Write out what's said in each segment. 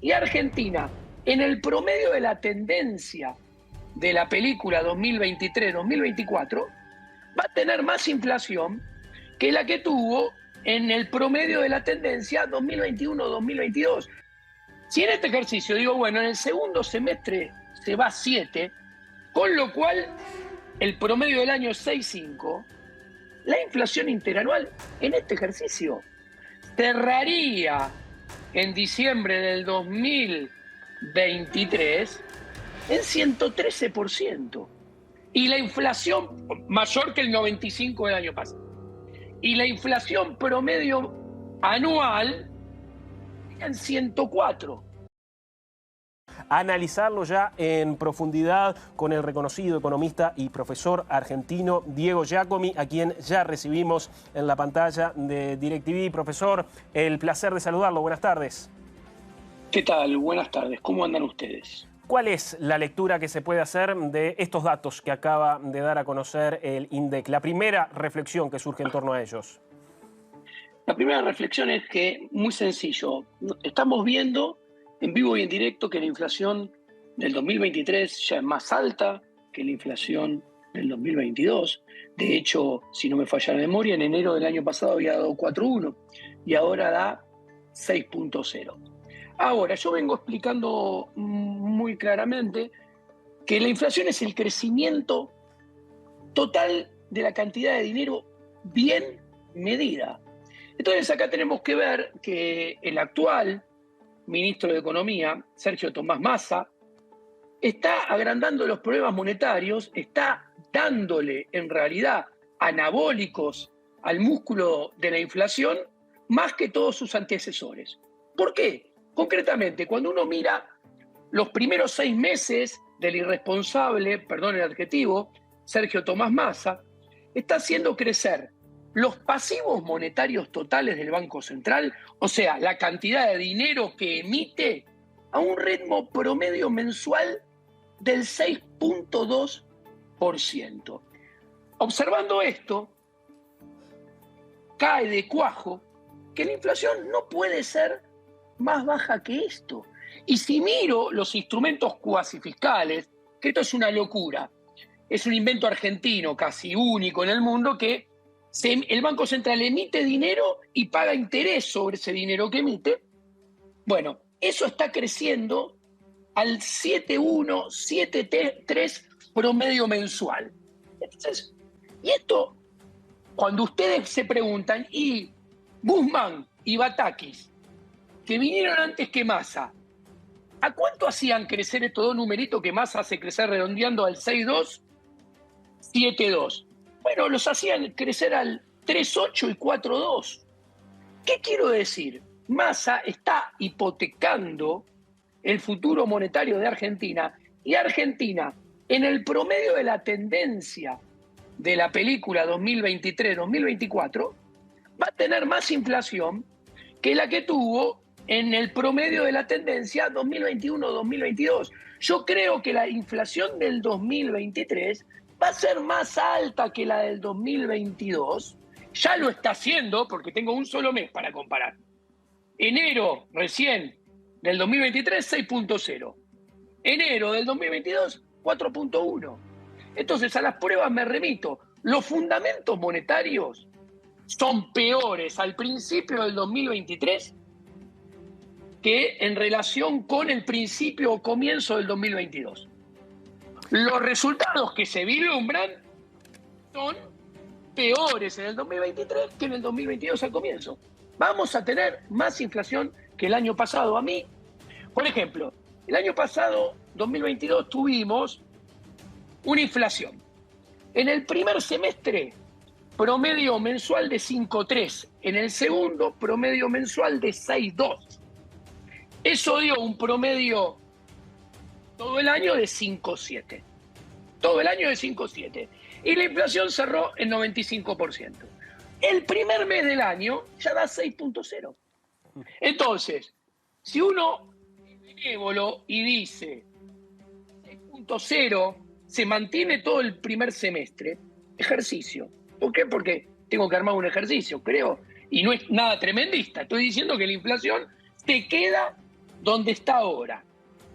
Y Argentina, en el promedio de la tendencia de la película 2023-2024, va a tener más inflación que la que tuvo en el promedio de la tendencia 2021-2022. Si en este ejercicio digo, bueno, en el segundo semestre se va a 7, con lo cual el promedio del año es 6,5, la inflación interanual en este ejercicio cerraría en diciembre del 2023 en 113%. Y la inflación mayor que el 95% del año pasado. Y la inflación promedio anual en 104%. Analizarlo ya en profundidad con el reconocido economista y profesor argentino Diego Giacomi, a quien ya recibimos en la pantalla de DirecTV. Profesor, el placer de saludarlo. Buenas tardes. ¿Qué tal? Buenas tardes. ¿Cómo andan ustedes? ¿Cuál es la lectura que se puede hacer de estos datos que acaba de dar a conocer el INDEC? La primera reflexión que surge en torno a ellos. La primera reflexión es que, muy sencillo, estamos viendo en vivo y en directo que la inflación del 2023 ya es más alta que la inflación del 2022. De hecho, si no me falla la memoria, en enero del año pasado había dado 4,1 y ahora da 6,0. Ahora, yo vengo explicando muy claramente que la inflación es el crecimiento total de la cantidad de dinero bien medida. Entonces acá tenemos que ver que el actual ministro de Economía, Sergio Tomás Massa, está agrandando los problemas monetarios, está dándole en realidad anabólicos al músculo de la inflación más que todos sus antecesores. ¿Por qué? Concretamente, cuando uno mira los primeros 6 meses del irresponsable, perdón el adjetivo, Sergio Tomás Massa, está haciendo crecer los pasivos monetarios totales del Banco Central, o sea, la cantidad de dinero que emite, a un ritmo promedio mensual del 6,2%. Observando esto, cae de cuajo que la inflación no puede ser más baja que esto. Y si miro los instrumentos cuasi fiscales, que esto es una locura, es un invento argentino casi único en el mundo, que el Banco Central emite dinero y paga interés sobre ese dinero que emite. Bueno, eso está creciendo al 7,1, 7,3 promedio mensual. Entonces, y esto, cuando ustedes se preguntan, y Guzmán y Batakis, que vinieron antes que Massa, ¿a cuánto hacían crecer estos dos numeritos que Massa hace crecer redondeando al 6,2, 7,2? Bueno, los hacían crecer al 3,8 y 4,2. ¿Qué quiero decir? Massa está hipotecando el futuro monetario de Argentina, y Argentina, en el promedio de la tendencia de la película 2023-2024, va a tener más inflación que la que tuvo en el promedio de la tendencia 2021-2022. Yo creo que la inflación del 2023 va a ser más alta que la del 2022. Ya lo está haciendo porque tengo un solo mes para comparar. Enero recién del 2023, 6,0. Enero del 2022, 4,1. Entonces a las pruebas me remito. Los fundamentos monetarios son peores al principio del 2023 que en relación con el principio o comienzo del 2022. Los resultados que se vislumbran son peores en el 2023 que en el 2022 al comienzo. Vamos a tener más inflación que el año pasado. A mí, por ejemplo, el año pasado, 2022, tuvimos una inflación. En el primer semestre, promedio mensual de 5,3. En el segundo, promedio mensual de 6,2. Eso dio un promedio todo el año de 5,7. Todo el año de 5,7. Y la inflación cerró en 95%. El primer mes del año ya da 6,0. Entonces, si uno es benévolo y dice 6,0 se mantiene todo el primer semestre, ejercicio. ¿Por qué? Porque tengo que armar un ejercicio, creo. Y no es nada tremendista. Estoy diciendo que la inflación te queda donde está ahora.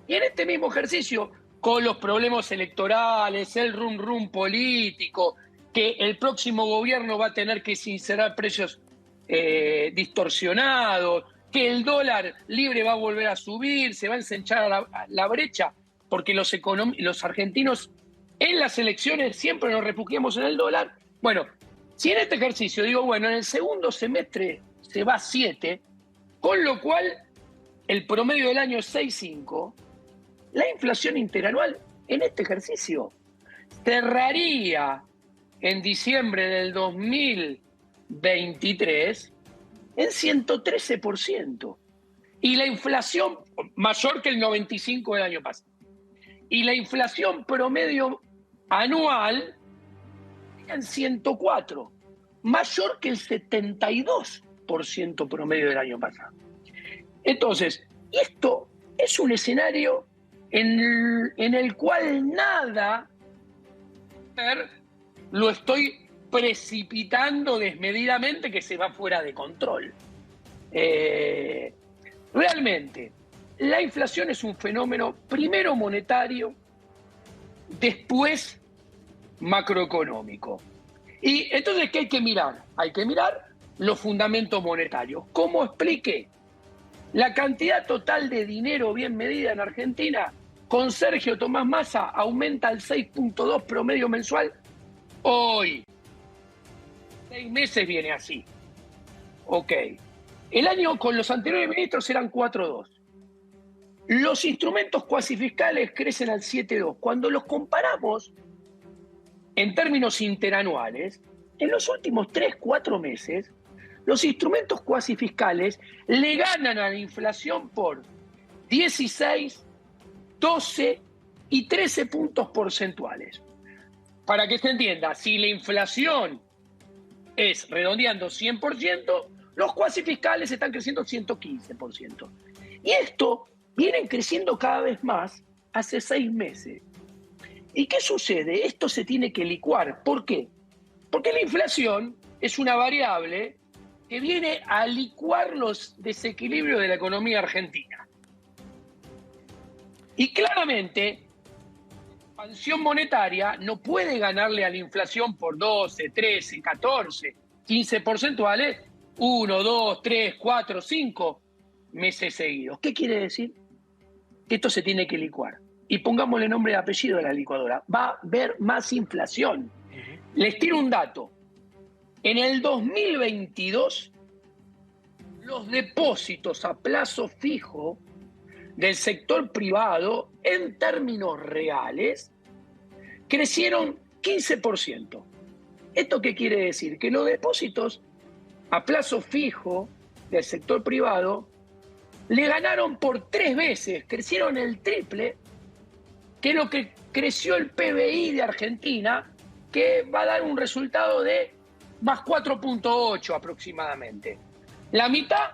Y en este mismo ejercicio, con los problemas electorales, el rum político, que el próximo gobierno va a tener que sincerar precios distorsionados, que el dólar libre va a volver a subir, se va a ensanchar la brecha, porque los argentinos en las elecciones siempre nos refugiamos en el dólar. Bueno, si en este ejercicio digo, bueno, en el segundo semestre se va a 7, con lo cual el promedio del año es 6,5, la inflación interanual en este ejercicio cerraría en diciembre del 2023 en 113%. Y la inflación mayor que el 95% del año pasado. Y la inflación promedio anual en 104%, mayor que el 72% promedio del año pasado. Entonces, esto es un escenario en el cual nada lo estoy precipitando desmedidamente, que se va fuera de control. Realmente, la inflación es un fenómeno primero monetario, después macroeconómico. Y entonces, ¿qué hay que mirar? Hay que mirar los fundamentos monetarios. ¿Cómo expliqué? La cantidad total de dinero bien medida en Argentina con Sergio Tomás Massa aumenta al 6,2 promedio mensual hoy. 6 meses viene así. Ok. El año con los anteriores ministros eran 4,2. Los instrumentos cuasi fiscales crecen al 7,2. Cuando los comparamos en términos interanuales, en los últimos 3-4 meses, los instrumentos cuasi fiscales le ganan a la inflación por 16, 12 y 13 puntos porcentuales. Para que se entienda, si la inflación es redondeando 100%, los cuasi fiscales están creciendo 115%. Y esto vienen creciendo cada vez más hace 6 meses. ¿Y qué sucede? Esto se tiene que licuar. ¿Por qué? Porque la inflación es una variable que viene a licuar los desequilibrios de la economía argentina. Y claramente, la expansión monetaria no puede ganarle a la inflación por 12, 13, 14, 15 porcentuales, 1, 2, 3, 4, 5 meses seguidos. ¿Qué quiere decir? Que esto se tiene que licuar. Y pongámosle nombre y apellido a la licuadora. Va a haber más inflación. Les tiro un dato. En el 2022, los depósitos a plazo fijo del sector privado, en términos reales, crecieron 15%. ¿Esto qué quiere decir? Que los depósitos a plazo fijo del sector privado le ganaron por 3 veces, crecieron el triple, que es lo que creció el PBI de Argentina, que va a dar un resultado de más 4,8 aproximadamente. La mitad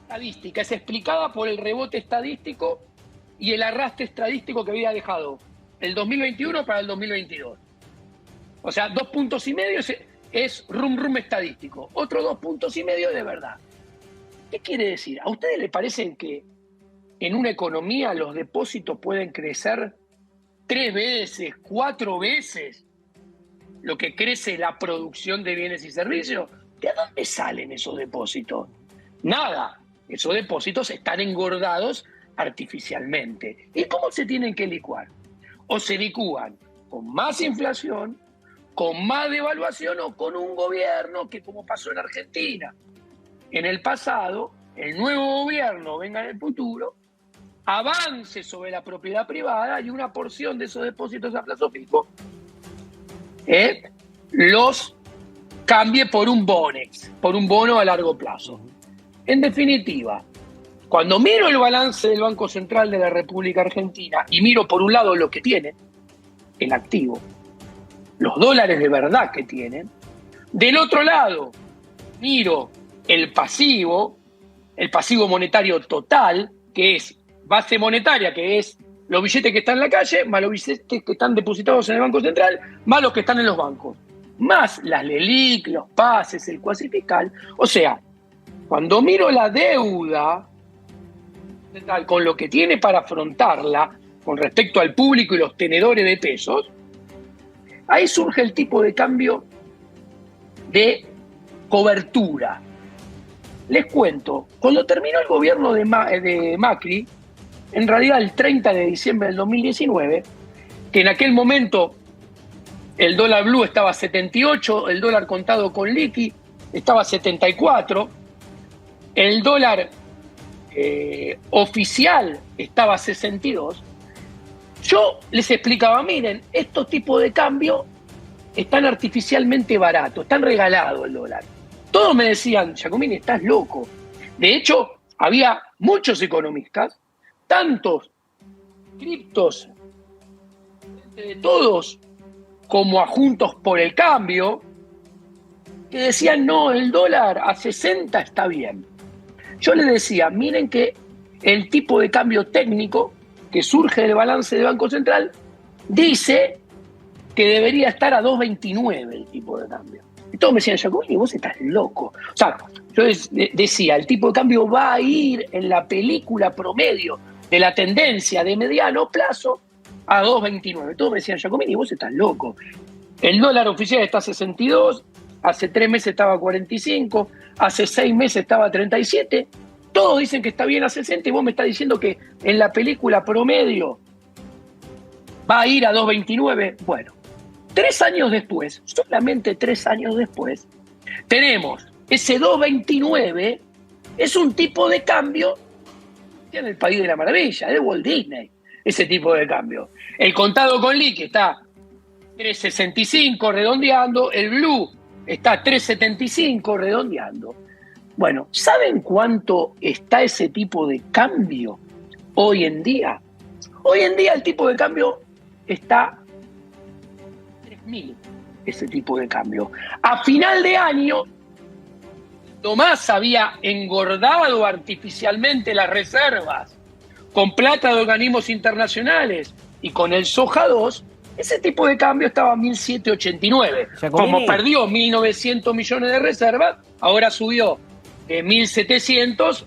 estadística es explicada por el rebote estadístico y el arrastre estadístico que había dejado el 2021 para el 2022. O sea, 2,5 puntos es rum estadístico, otros 2,5 puntos de verdad. ¿Qué quiere decir? ¿A ustedes les parece que en una economía los depósitos pueden crecer 3 veces, 4 veces lo que crece la producción de bienes y servicios? ¿De dónde salen esos depósitos? Nada. Esos depósitos están engordados artificialmente. ¿Y cómo se tienen que licuar? O se licúan con más inflación, con más devaluación o con un gobierno que, como pasó en Argentina en el pasado, el nuevo gobierno venga en el futuro, avance sobre la propiedad privada y una porción de esos depósitos a plazo fijo los cambie por un Bonex, por un bono a largo plazo. En definitiva, cuando miro el balance del Banco Central de la República Argentina y miro por un lado lo que tiene, el activo, los dólares de verdad que tienen, del otro lado miro el pasivo monetario total, que es base monetaria, que es los billetes que están en la calle, más los billetes que están depositados en el Banco Central, más los que están en los bancos, más las LELIQ, los pases, el cuasi fiscal. O sea, cuando miro la deuda con lo que tiene para afrontarla con respecto al público y los tenedores de pesos, ahí surge el tipo de cambio de cobertura. Les cuento, cuando terminó el gobierno de Macri, en realidad el 30 de diciembre del 2019, que en aquel momento el dólar blue estaba a 78, el dólar contado con liqui estaba a 74, el dólar oficial estaba a 62, yo les explicaba, miren, estos tipos de cambio están artificialmente baratos, están regalados el dólar. Todos me decían, Giacomini, estás loco. De hecho, había muchos economistas, tantos criptos de todos como a Juntos por el Cambio, que decían, no, el dólar a 60 está bien. Yo les decía, miren que el tipo de cambio técnico que surge del balance del Banco Central dice que debería estar a 2.29 el tipo de cambio. Y todos me decían, Giacomini, vos estás loco. O sea, yo decía, el tipo de cambio va a ir en la película promedio de la tendencia de mediano plazo a 2.29. Todos me decían, Giacomini, vos estás loco. El dólar oficial está a 62, hace 3 meses estaba a 45, hace 6 meses estaba a 37. Todos dicen que está bien a 60 y vos me estás diciendo que en la película promedio va a ir a 2.29. Bueno, 3 años después, solamente 3 años después, tenemos ese 2.29, es un tipo de cambio en el país de la maravilla, de Walt Disney, ese tipo de cambio. El contado con liqui está 3.65 redondeando, el blue está 3.75 redondeando. Bueno, ¿saben cuánto está ese tipo de cambio hoy en día? Hoy en día el tipo de cambio está 3.000, ese tipo de cambio. A final de año, Tomás había engordado artificialmente las reservas con plata de organismos internacionales y con el soja 2, ese tipo de cambio estaba a 1.789. Como perdió 1.900 millones de reservas, ahora subió de 1.700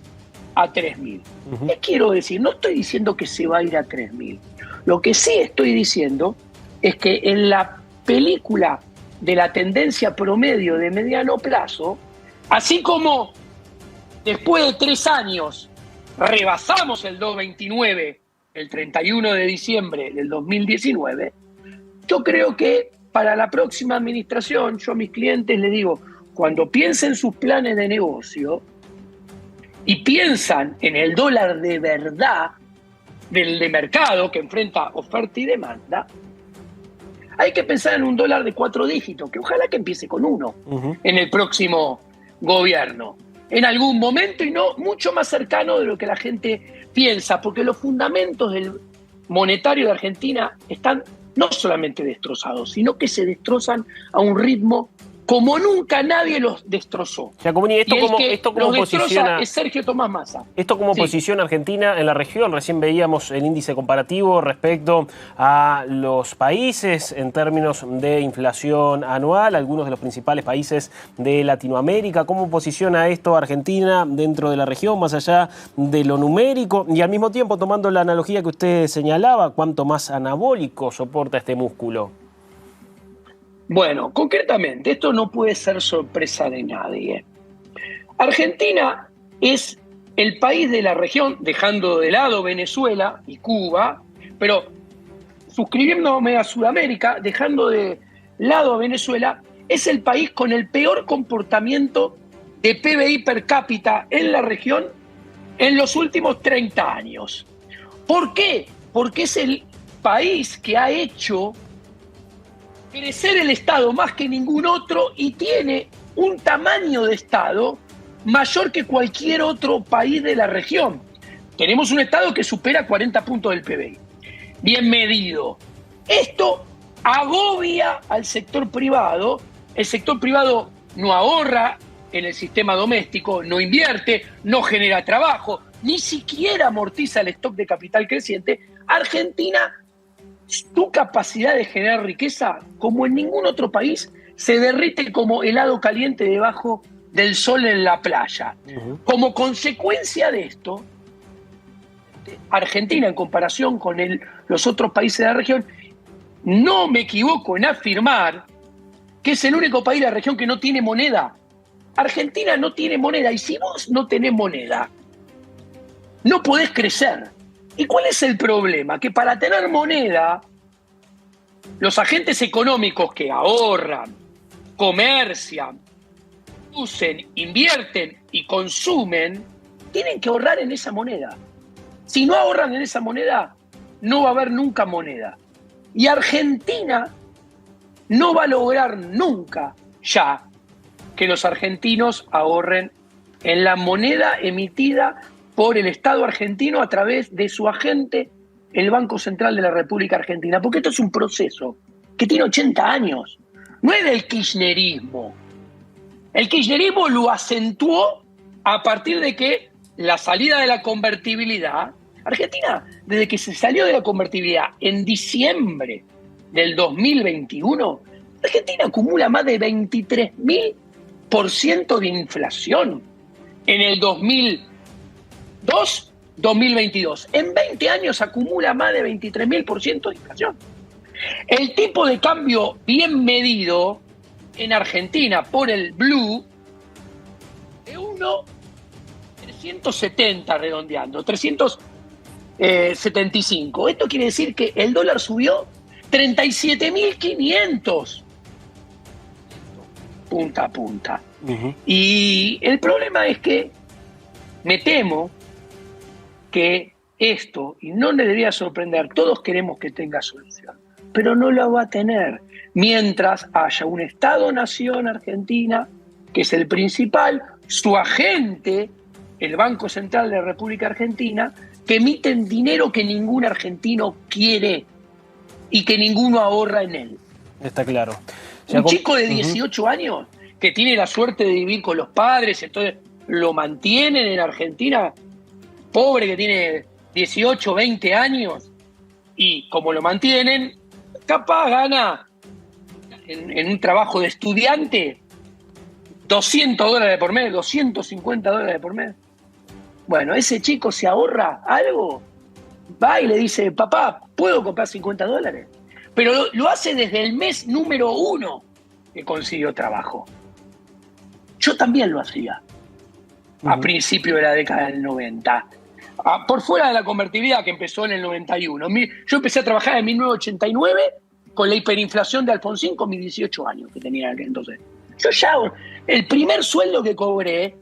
a 3.000. ¿Qué quiero decir? No estoy diciendo que se va a ir a 3.000. Lo que sí estoy diciendo es que en la película de la tendencia promedio de mediano plazo, así como después de 3 años rebasamos el 2.29 el 31 de diciembre del 2019, yo creo que para la próxima administración, yo a mis clientes les digo, cuando piensen sus planes de negocio y piensan en el dólar de verdad, del de mercado que enfrenta oferta y demanda, hay que pensar en un dólar de 4 dígitos, que ojalá que empiece con 1 en el próximo gobierno, en algún momento, y no mucho más cercano de lo que la gente piensa, porque los fundamentos del monetario de Argentina están no solamente destrozados, sino que se destrozan a un ritmo como nunca nadie los destrozó. Giacomini, ¿esto cómo posiciona es Sergio Tomás Massa? ¿Esto cómo posiciona Argentina en la región? Recién veíamos el índice comparativo respecto a los países en términos de inflación anual, algunos de los principales países de Latinoamérica. ¿Cómo posiciona esto a Argentina dentro de la región, más allá de lo numérico? Y al mismo tiempo, tomando la analogía que usted señalaba, ¿cuánto más anabólico soporta este músculo? Bueno, concretamente, esto no puede ser sorpresa de nadie. Argentina es el país de la región, dejando de lado Venezuela y Cuba, pero suscribiéndome a Sudamérica, dejando de lado a Venezuela, es el país con el peor comportamiento de PBI per cápita en la región en los últimos 30 años. ¿Por qué? Porque es el país que ha hecho crecer el Estado más que ningún otro y tiene un tamaño de Estado mayor que cualquier otro país de la región. Tenemos un Estado que supera 40 puntos del PBI. Bien medido. Esto agobia al sector privado. El sector privado no ahorra en el sistema doméstico, no invierte, no genera trabajo, ni siquiera amortiza el stock de capital creciente. Argentina, su capacidad de generar riqueza, como en ningún otro país, se derrite como helado caliente debajo del sol en la playa. Como consecuencia de esto, Argentina en comparación con los otros países de la región, no me equivoco en afirmar que es el único país de la región que no tiene moneda. Argentina no tiene moneda, y si vos no tenés moneda, no podés crecer. ¿Y cuál es el problema? Que para tener moneda, los agentes económicos que ahorran, comercian, producen, invierten y consumen, tienen que ahorrar en esa moneda. Si no ahorran en esa moneda, no va a haber nunca moneda. Y Argentina no va a lograr nunca ya que los argentinos ahorren en la moneda emitida por el Estado argentino a través de su agente, el Banco Central de la República Argentina. Porque esto es un proceso que tiene 80 años. No es del kirchnerismo. El kirchnerismo lo acentuó a partir de que la salida de la convertibilidad, Argentina, desde que se salió de la convertibilidad en diciembre del 2021, Argentina acumula más de 23.000% de inflación en el 2022. En 20 años acumula más de 23.000% de inflación. El tipo de cambio bien medido en Argentina por el Blue de 1.370 redondeando, 375. Esto quiere decir que el dólar subió 37.500 punta a punta. Y el problema es que me temo que esto, y no le debería sorprender, todos queremos que tenga solución, pero no la va a tener mientras haya un Estado-nación Argentina, que es el principal, su agente, el Banco Central de la República Argentina, que emiten dinero que ningún argentino quiere y que ninguno ahorra en él. Está claro. Un chico de 18 años que tiene la suerte de vivir con los padres, entonces lo mantienen en Argentina, pobre que tiene 18, 20 años, y como lo mantienen, capaz gana en un trabajo de estudiante $200 por mes, $250 por mes. Bueno, ese chico se ahorra algo, va y le dice, papá, ¿puedo comprar $50? Pero lo hace desde el mes número 1 que consiguió trabajo. Yo también lo hacía a principios de la década del 90. Por fuera de la convertibilidad que empezó en el 91. Yo empecé a trabajar en 1989 con la hiperinflación de Alfonsín con mis 18 años que tenía aquel entonces. Yo ya, el primer sueldo que cobré,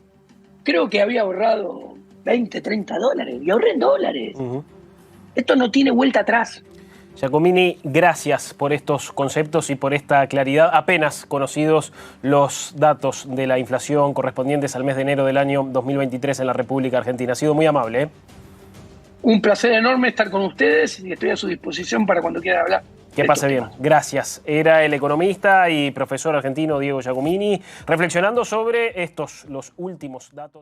creo que había ahorrado $20, $30 y ahorré en dólares. Esto no tiene vuelta atrás. Giacomini, gracias por estos conceptos y por esta claridad. Apenas conocidos los datos de la inflación correspondientes al mes de enero del año 2023 en la República Argentina. Ha sido muy amable, ¿eh? Un placer enorme estar con ustedes y estoy a su disposición para cuando quieran hablar. Que pase bien. Gracias. Era el economista y profesor argentino Diego Giacomini reflexionando sobre los últimos datos.